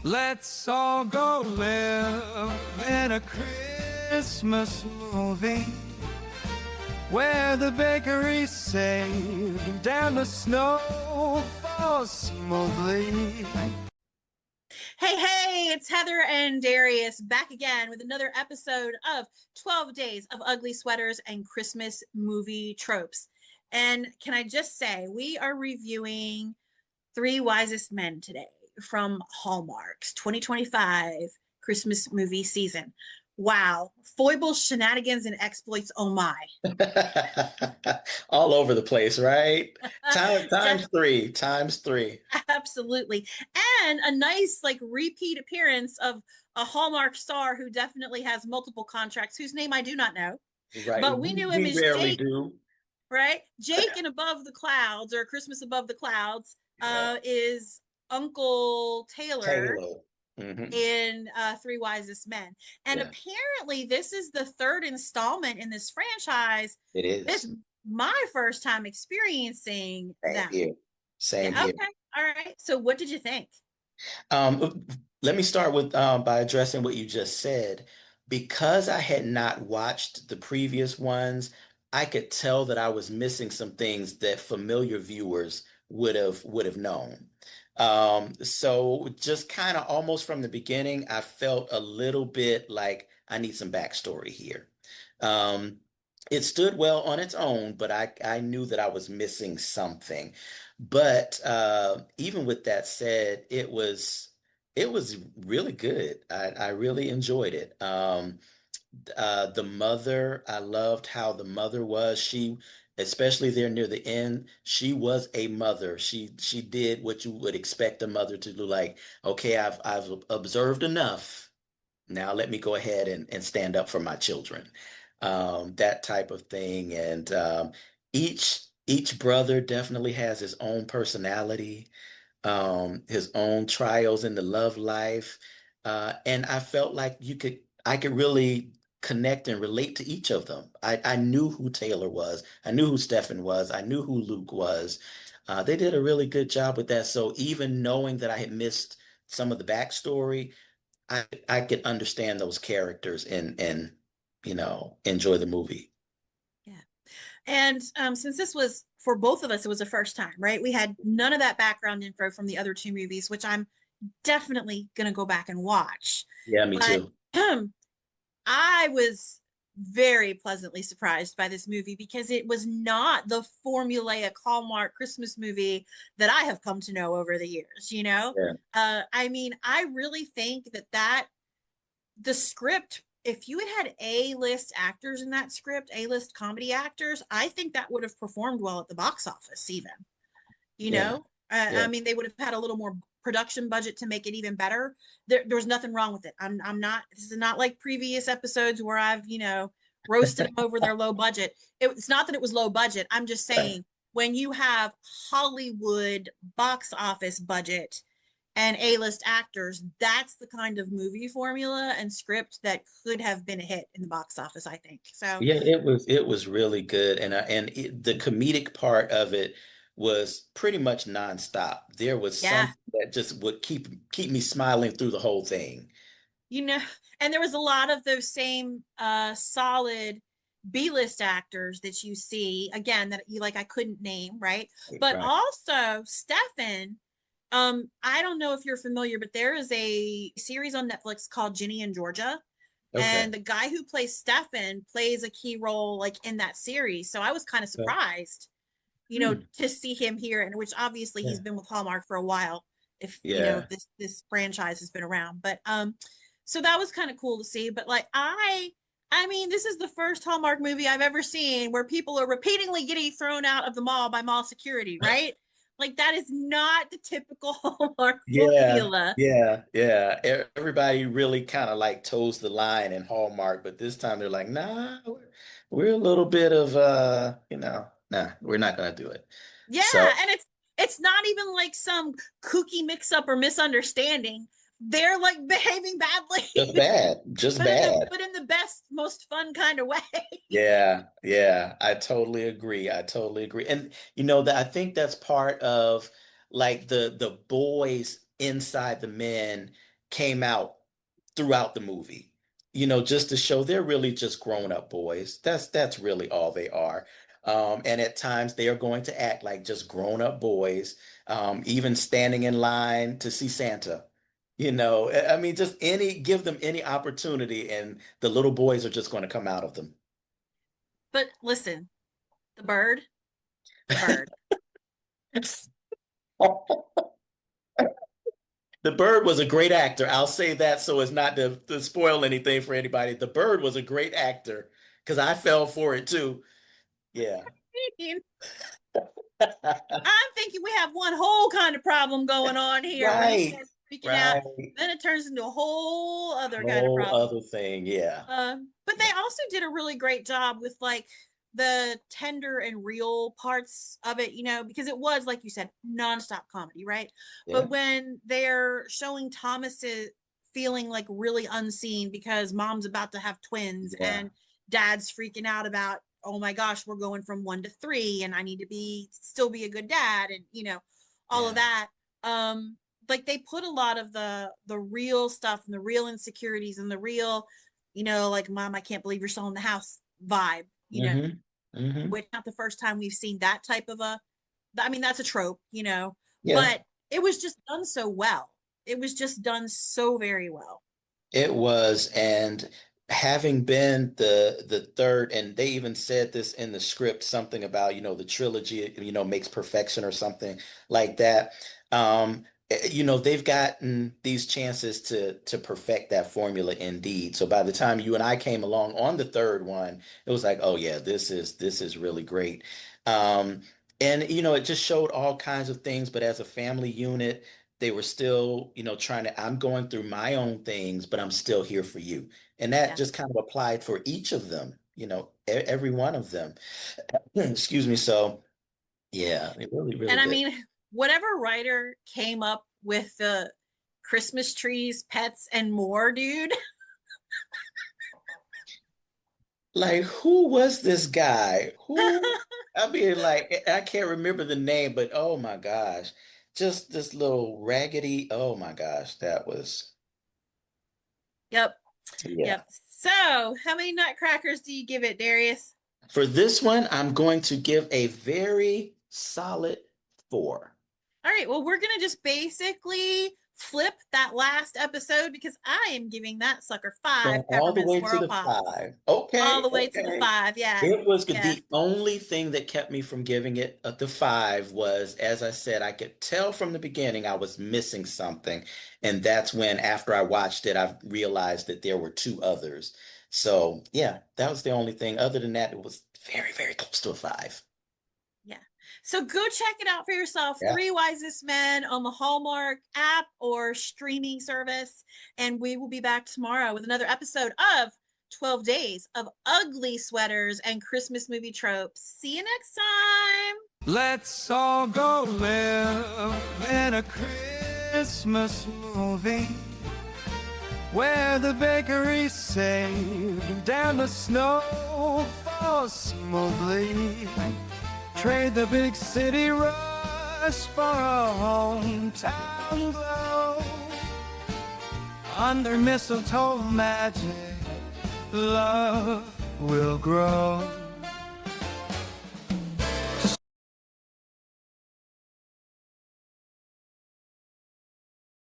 Let's all go live in a Christmas movie where the bakery's safe and the snow falls smoothly. Hey, it's Heather and Darius back again with another episode of 12 Days of Ugly Sweaters and Christmas Movie Tropes. And can I just say, we are reviewing Three Wisest Men today from Hallmark's 2025 Christmas movie season. Wow. Foibles, shenanigans, and exploits. Oh my. All over the place, right? Times three, times three. Absolutely. And a nice like repeat appearance of a Hallmark star who definitely has multiple contracts, whose name I do not know. Right. But we knew him We as rarely Jake, do. right? Jake in Above the Clouds or Christmas Above the Clouds Yeah. is Uncle Taylor Taylor. Hmm. in Three Wisest Men. And Yeah, apparently, this is the third installment in this franchise. it It's is. my first time experiencing Same them. here. Same Yeah, here. okay. All right. So, what did you think? Let me start with by addressing what you just said. Because I had not watched the previous ones, I could tell that I was missing some things that familiar viewers would have known. So just kind of almost from the beginning, I felt a little bit like I need some backstory here. Um, it stood well on its own, but I knew that I was missing something. But even with that said, it was really good. I really enjoyed it. The mother, I loved how the mother was. She, especially there near the end, she was a mother. She did what you would expect a mother to do. Like, okay, I've observed enough. Now let me go ahead and stand up for my children. That type of thing. And each brother definitely has his own personality, his own trials in the love life. And I felt like I could really connect and relate to each of them. I knew who Taylor was. I knew who Stefan was. I knew who Luke was. They did a really good job with that. So even knowing that I had missed some of the backstory, I could understand those characters and enjoy the movie. Yeah. And since this was for both of us, it was the first time, right? We had none of that background info from the other two movies, which I'm definitely going to go back and watch. Yeah, me But too. I was very pleasantly surprised by this movie because it was not the formulaic Hallmark Christmas movie that I have come to know over the years, you know? Yeah. I mean, I really think that the script, if you had A-list actors in that script, A-list comedy actors, I think that would have performed well at the box office, even. You Yeah. know, I Yeah. mean, they would have had a little more production budget to make it even better. There's nothing wrong with it. I'm not. This is not like previous episodes where I've roasted them over their low budget. It's not that it was low budget. I'm just saying when you have Hollywood box office budget and A-list actors, that's the kind of movie formula and script that could have been a hit in the box office, I think. So, Yeah, it was really good, the comedic part of it was pretty much nonstop. There was yeah, something that just would keep me smiling through the whole thing. you know, and there was a lot of those same solid B-list actors that you see again that you like I couldn't name, right? But Right. also Stefan, I don't know if you're familiar, but there is a series on Netflix called Ginny and Georgia. Okay. And the guy who plays Stefan plays a key role like in that series. So I was kind of Okay. surprised, Hmm. to see him here, and which obviously he's Yeah. been with Hallmark for a while, if Yeah. this franchise has been around. But so that was kind of cool to see. But like I mean, this is the first Hallmark movie I've ever seen where people are repeatedly getting thrown out of the mall by mall security, right? Like that is not the typical Hallmark Yeah. formula. Yeah. Yeah. Everybody really kind of like toes the line in Hallmark, but this time they're like, nah, we're a little bit of nah, we're not gonna do it. Yeah, So and it's not even like some kooky mix up or misunderstanding. They're like behaving just badly, bad. Just bad. but in the best, most fun kind of way. Yeah, yeah, I totally agree. I totally agree. And that I think that's part of like the boys inside the men. came out throughout the movie. Just to show they're really just grown-up boys. That's really all they are. And at times they are going to act like just grown-up boys, even standing in line to see Santa. I mean, just give them any opportunity, and the little boys are just going to come out of them. But listen, the bird, the bird. The bird was a great actor. I'll say that so as not to spoil anything for anybody. The bird was a great actor because I fell for it too. Yeah. I'm thinking we have one whole kind of problem going on here. When he Right. starts freaking out, Right. then it turns into a whole other kind of Whole problem. other thing. Yeah. But they also did a really great job with like the tender and real parts of it, because it was, like you said, nonstop comedy, right? Yeah. But when they're showing Thomas feeling like really unseen because mom's about to have twins Yeah. and dad's freaking out about, oh my gosh, we're going from 1 to 3 and I need to still be a good dad, and all of that. Like they put a lot of the real stuff and the real insecurities and the real, like, mom, I can't believe you're still in the house vibe, which not the first time we've seen that type of that's a trope, Yeah. but it was just done so well. It was just done so very well. It was, and having been the third, and they even said this in the script, something about, the trilogy, makes perfection or something like that. They've gotten these chances to perfect that formula indeed. So by the time you and I came along on the third one, it was like, oh yeah, this is really great. Um, and it just showed all kinds of things, but as a family unit, they were still, trying to, I'm going through my own things, but I'm still here for you. And that Yeah. just kind of applied for each of them, every one of them. Excuse me. So, yeah, it really, really And I did. mean, whatever writer came up with the Christmas trees, pets, and more, dude. Like, who was this guy? I mean, like, I can't remember the name, but oh my gosh, just this little raggedy, oh my gosh, that was, Yep. yeah. Yep. So, how many nutcrackers do you give it, Darius? For this one, I'm going to give a very solid 4. All right. Well, we're going to just basically flip that last episode because I am giving that sucker 5 Going all the peppermint way to swirl the pops. 5. All Okay, the way to the okay. 5. Yeah. It was Yeah. the only thing that kept me from giving it the 5 was, as I said, I could tell from the beginning I was missing something. And that's when, after I watched it, I realized that there were 2 others. So, yeah, that was the only thing. Other than that, it was very, very close to a 5. Yeah. So go check it out for yourself. Yeah. Three Wisest Men on the Hallmark app or streaming service. And we will be back tomorrow with another episode of 12 Days of Ugly Sweaters and Christmas Movie Tropes. See you next time. Let's all go live in a Christmas movie where the bakery's safe down the snow falls smoothly. Trade the big city rush for a hometown glow. Under mistletoe magic, love will grow.